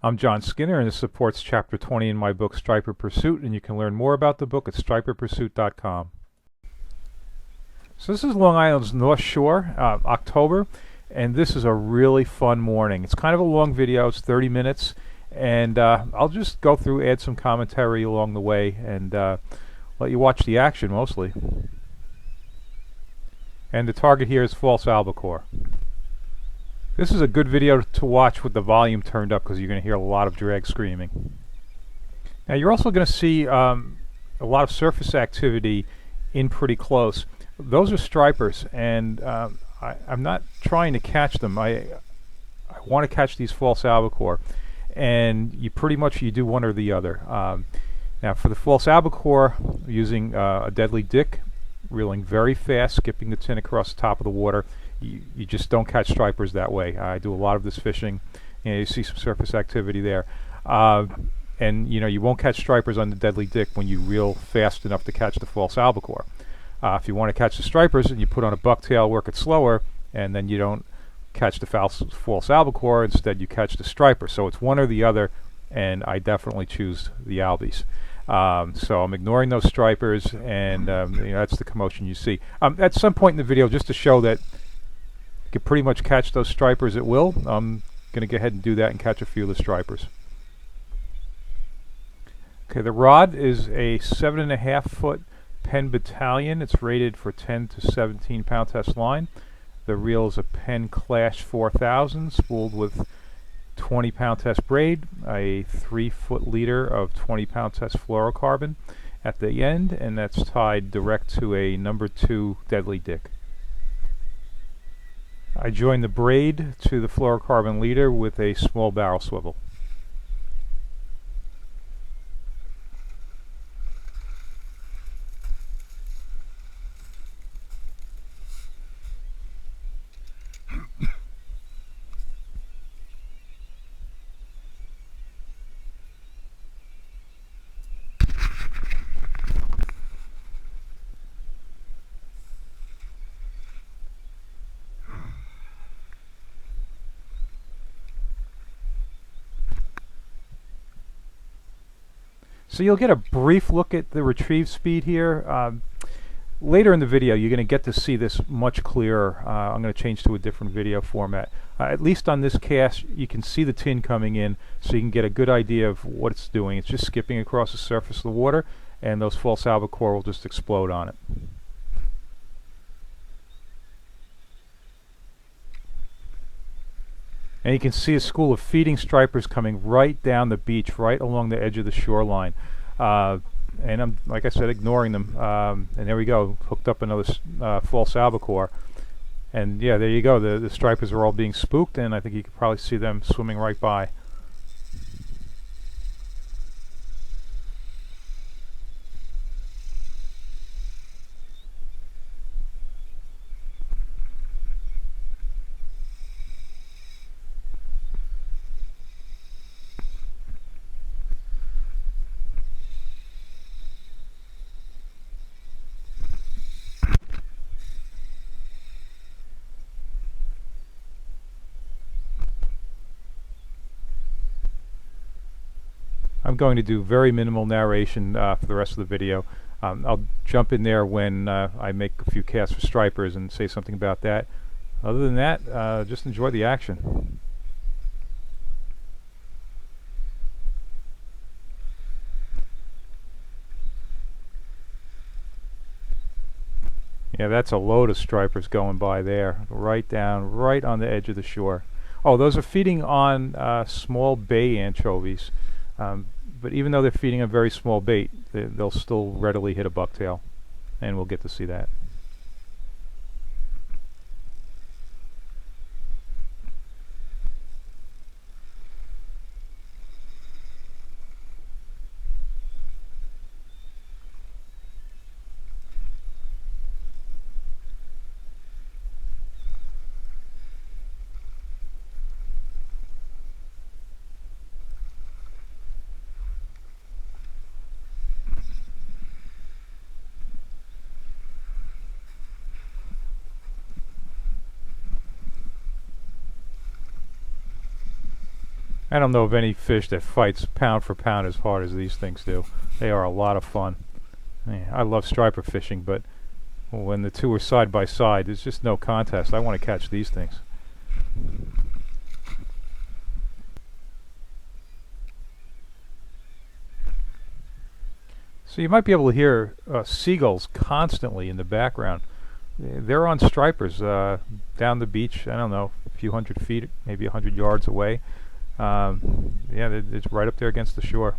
I'm John Skinner, and this supports Chapter 20 in my book Striper Pursuit, and you can learn more about the book at striperpursuit.com. So this is Long Island's North Shore, October, and this is a really fun morning. It's kind of a long video, it's 30 minutes, and I'll just go through, add some commentary along the way, and let you watch the action mostly. And the target here is false albacore. This is a good video to watch with the volume turned up because you're going to hear a lot of drag screaming. Now you're also going to see a lot of surface activity in pretty close. Those are stripers, and I'm not trying to catch them. I want to catch these false albacore, and you do one or the other. Now for the false albacore, using a deadly dick, reeling very fast, skipping the tin across the top of the water. You just don't catch stripers that way. I do a lot of this fishing. You see some surface activity there. And you won't catch stripers on the deadly dick when you reel fast enough to catch the false albacore. If you want to catch the stripers, and you put on a bucktail, work it slower, and then you don't catch the false albacore. Instead, you catch the striper. So it's one or the other, and I definitely choose the albies. So I'm ignoring those stripers, and that's the commotion you see. At some point in the video, just to show that you can pretty much catch those stripers at will, I'm going to go ahead and do that and catch a few of the stripers. Okay, the rod is a 7.5 foot Penn Battalion. It's rated for 10 to 17 pound test line. The reel is a Penn Clash 4000 spooled with 20 pound test braid, a 3 foot leader of 20 pound test fluorocarbon at the end, and that's tied direct to a number 2 deadly dick. I join the braid to the fluorocarbon leader with a small barrel swivel. So you'll get a brief look at the retrieve speed here. Later in the video, you're going to get to see this much clearer. I'm going to change to a different video format. At least on this cast, you can see the tin coming in, so you can get a good idea of what it's doing. It's just skipping across the surface of the water, and those false albacore will just explode on it. And you can see a school of feeding stripers coming right down the beach, right along the edge of the shoreline. And I'm, like I said, ignoring them. And there we go, hooked up another false albacore. And yeah, there you go. The stripers are all being spooked, and I think you can probably see them swimming right by. I'm going to do very minimal narration for the rest of the video. I'll jump in there when I make a few casts for stripers and say something about that. Other than that, just enjoy the action. Yeah, that's a load of stripers going by there, right down, right on the edge of the shore. Oh, those are feeding on small bay anchovies. But even though they're feeding a very small bait, they'll still readily hit a bucktail, and we'll get to see that. I don't know of any fish that fights pound for pound as hard as these things do. They are a lot of fun. Yeah, I love striper fishing, but when the two are side by side, there's just no contest. I want to catch these things. So you might be able to hear seagulls constantly in the background. They're on stripers down the beach. I don't know, a few hundred feet, maybe 100 yards away. Yeah, it's right up there against the shore.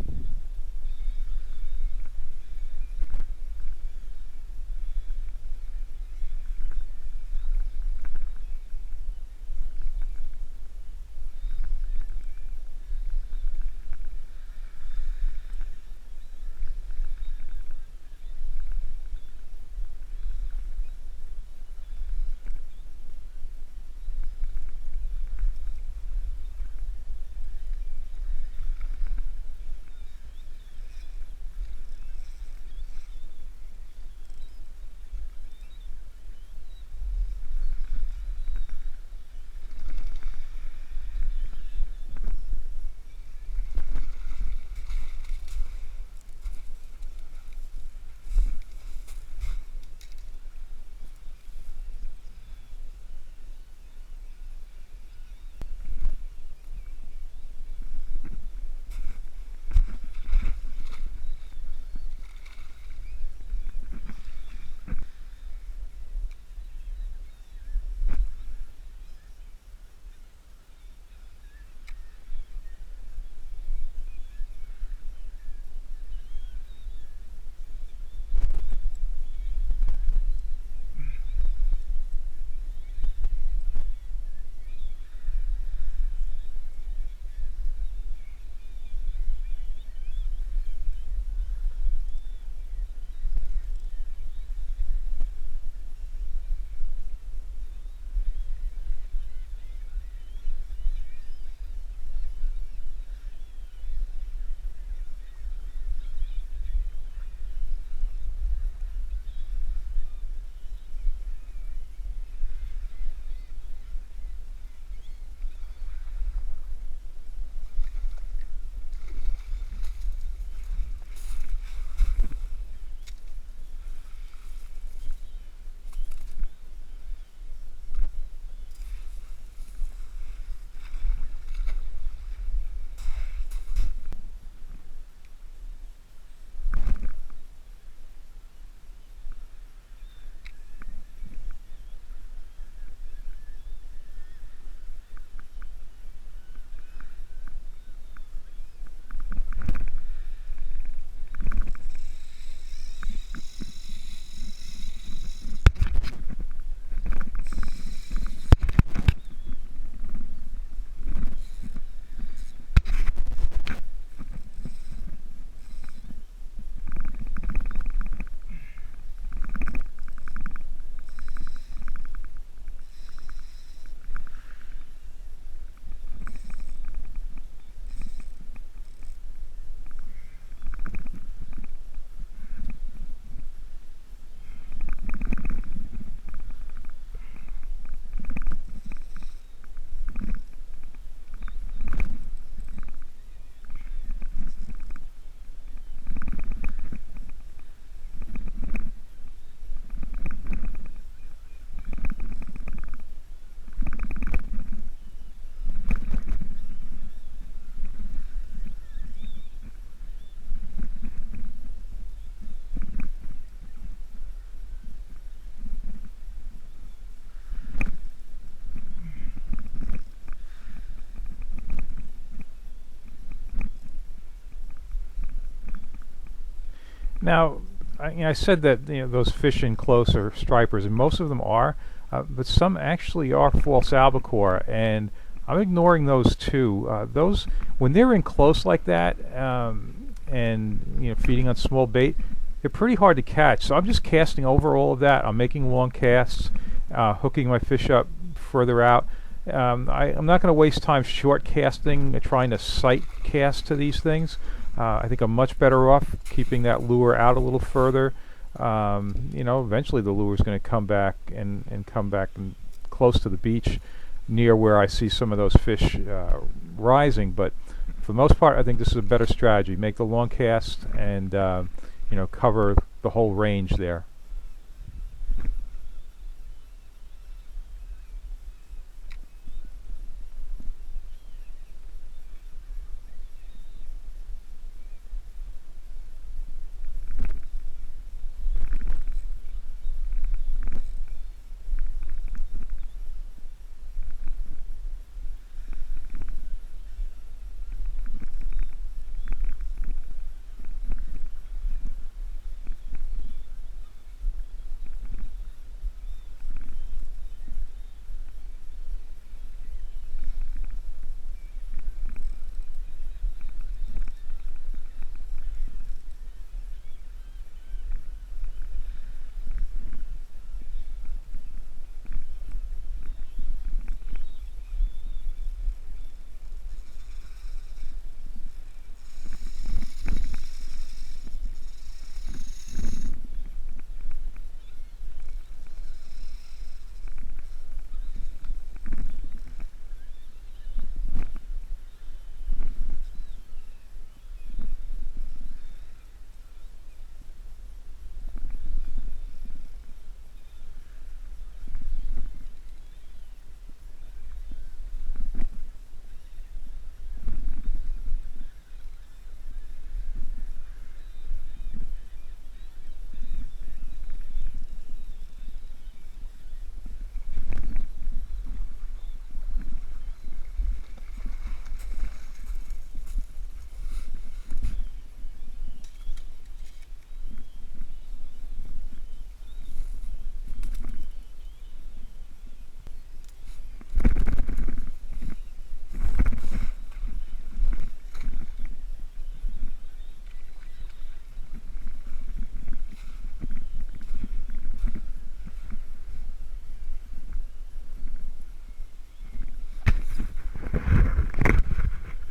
Now, I said that those fish in close are stripers, and most of them are, but some actually are false albacore, and I'm ignoring those too. Those, when they're in close like that, and feeding on small bait, they're pretty hard to catch. So I'm just casting over all of that. I'm making long casts, hooking my fish up further out. I'm not going to waste time short casting, trying to sight cast to these things. I think I'm much better off keeping that lure out a little further. Eventually the lure is going to come back and come back close to the beach, near where I see some of those fish rising. But For the most part, I think this is a better strategy. Make the long cast and you know, cover the whole range there.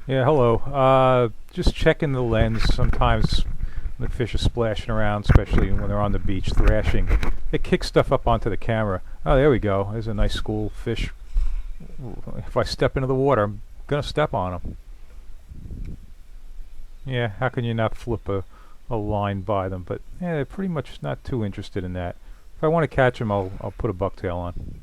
Yeah, hello. Just checking the lens. Sometimes the fish are splashing around, especially when they're on the beach thrashing. They kick stuff up onto the camera. Oh, there we go. There's a nice school fish. If I step into the water, I'm gonna step on them. Yeah, how can you not flip a line by them? But yeah, they're pretty much not too interested in that. If I want to catch them, I'll put a bucktail on.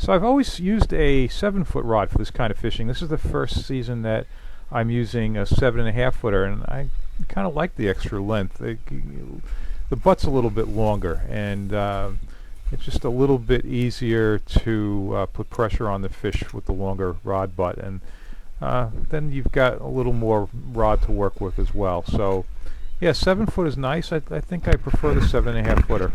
So I've always used a 7-foot rod for this kind of fishing. This is the first season that I'm using a 7.5 footer, and I kind of like the extra length. The butt's a little bit longer, and it's just a little bit easier to put pressure on the fish with the longer rod butt, and then you've got a little more rod to work with as well. So yeah, 7 foot is nice. I think I prefer the 7.5 footer.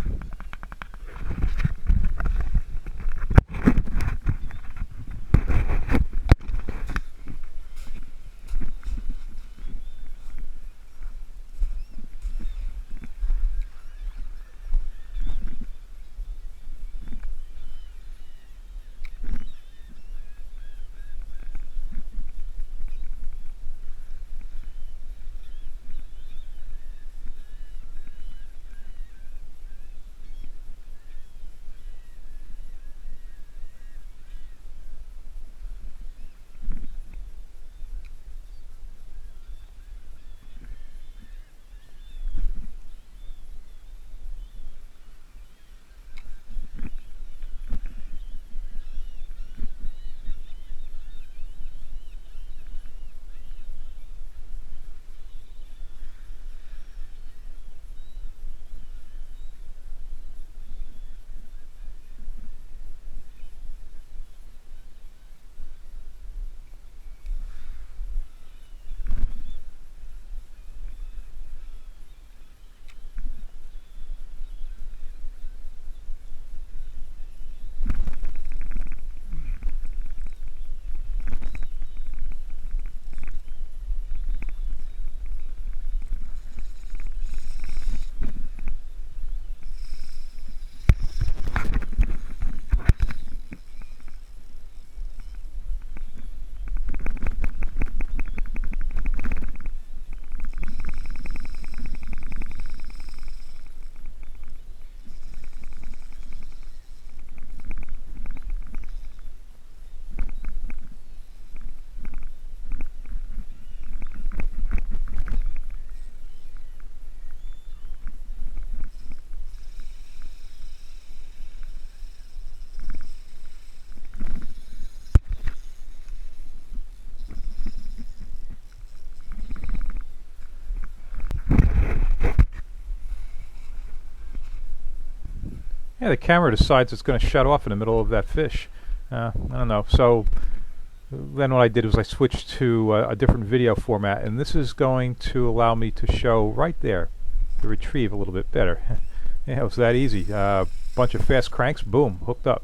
Yeah, the camera decides it's going to shut off in the middle of that fish. I don't know. So then what I did was I switched to a different video format, and this is going to allow me to show right there the retrieve a little bit better. Yeah, it was that easy. Bunch of fast cranks, boom, hooked up.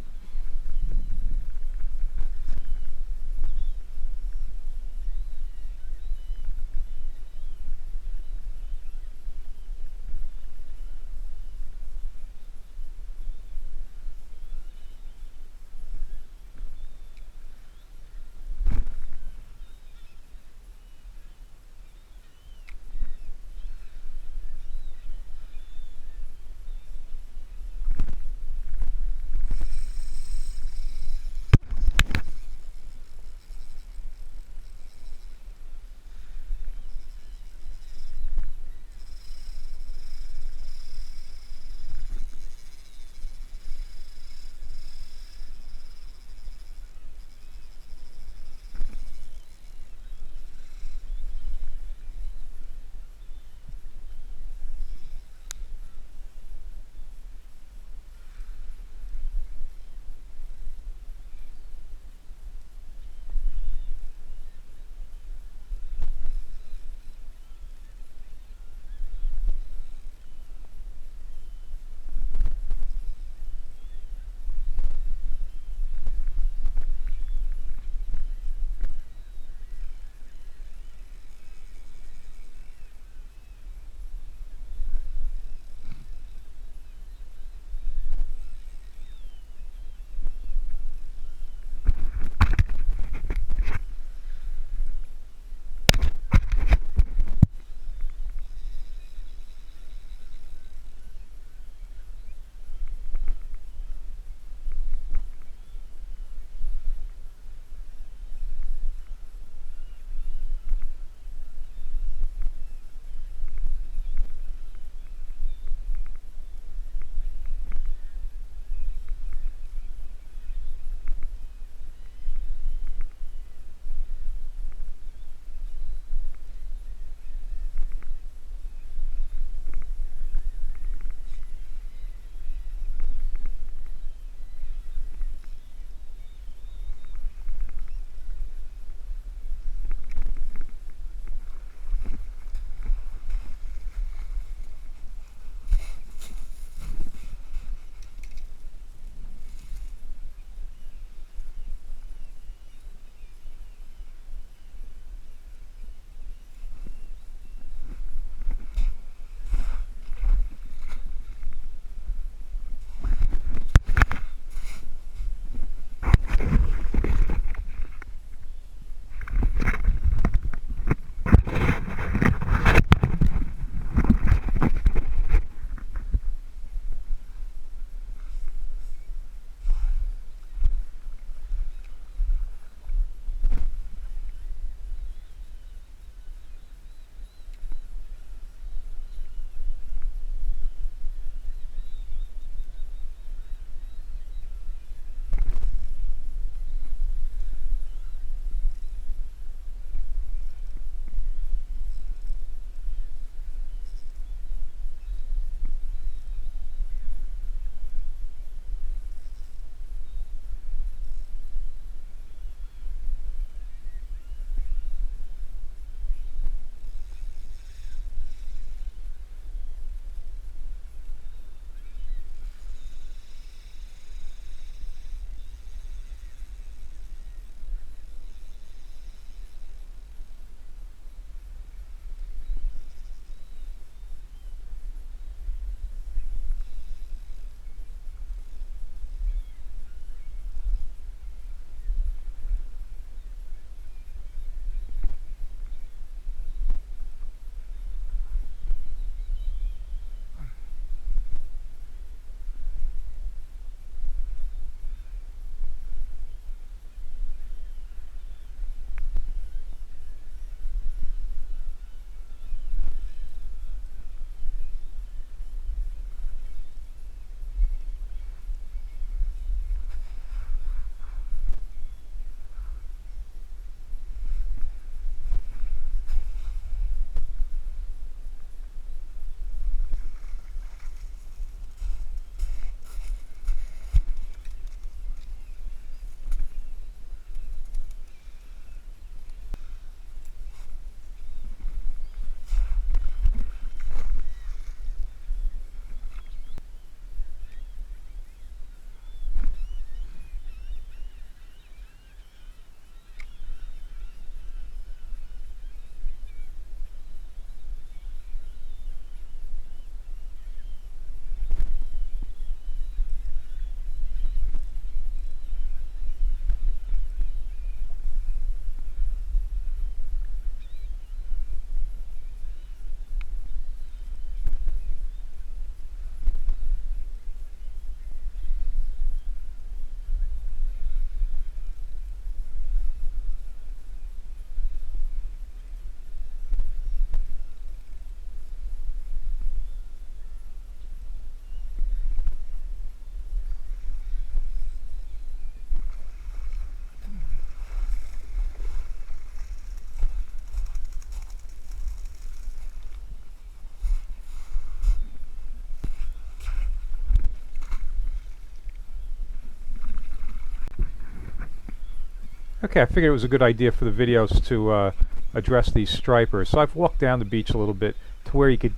Okay, I figured it was a good idea for the videos to address these stripers. So I've walked down the beach a little bit to where you could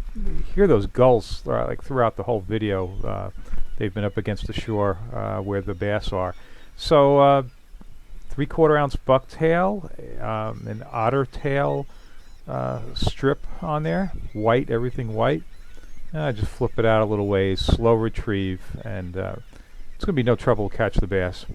hear those gulls like throughout the whole video. They've been up against the shore where the bass are. So 3/4 ounce bucktail, an otter tail strip on there, white, everything white. Just flip it out a little ways, slow retrieve, and it's going to be no trouble to catch the bass.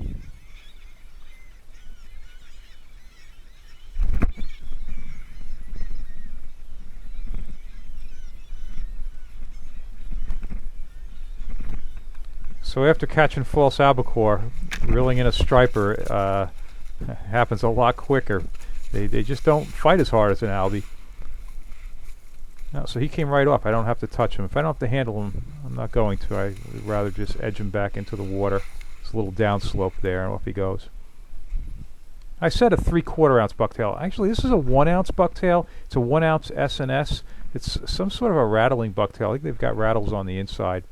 So after catching false albacore, reeling in a striper happens a lot quicker. They just don't fight as hard as an albie. No, so he came right off. I don't have to touch him. If I don't have to handle him, I'm not going to. I'd rather just edge him back into the water. It's a little downslope there, and off he goes. I said a 3/4 ounce bucktail. Actually, this is a 1 ounce bucktail. It's a 1 ounce S&S. It's some sort of a rattling bucktail. I think they've got rattles on the inside.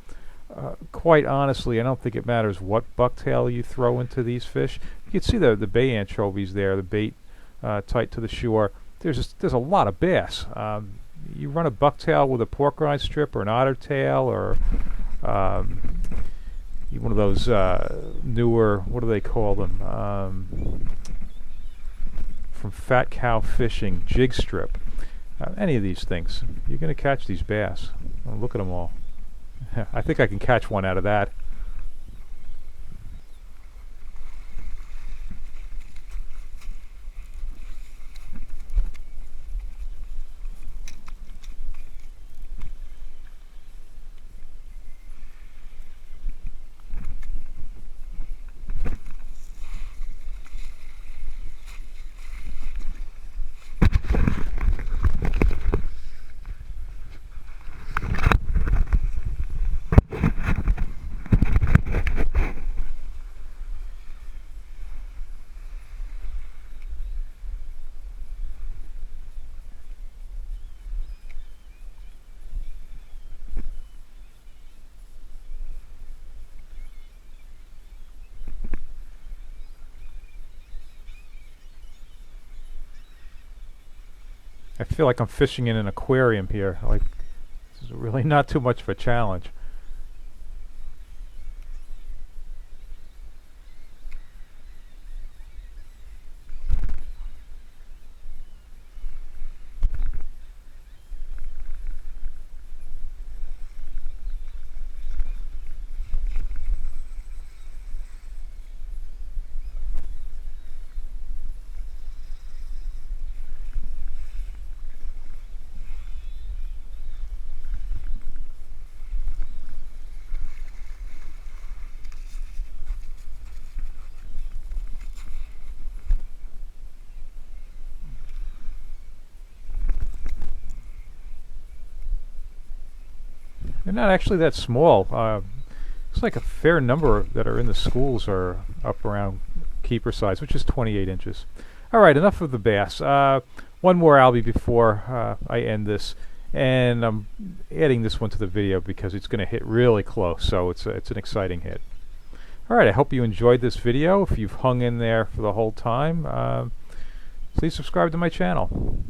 Quite honestly, I don't think it matters what bucktail you throw into these fish. You can see the bay anchovies there, the bait tight to the shore. There's a lot of bass. You run a bucktail with a pork rind strip or an otter tail or one of those newer, what do they call them, from Fat Cow Fishing, jig strip. Any of these things, you're going to catch these bass. Oh, look at them all. I think I can catch one out of that. I feel like I'm fishing in an aquarium here. Like, this is really not too much of a challenge. They're not actually that small. Looks like a fair number that are in the schools are up around keeper size, which is 28 inches. All right, enough of the bass. One more albie before I end this, and I'm adding this one to the video because it's going to hit really close, so it's an exciting hit. All right, I hope you enjoyed this video. If you've hung in there for the whole time, please subscribe to my channel.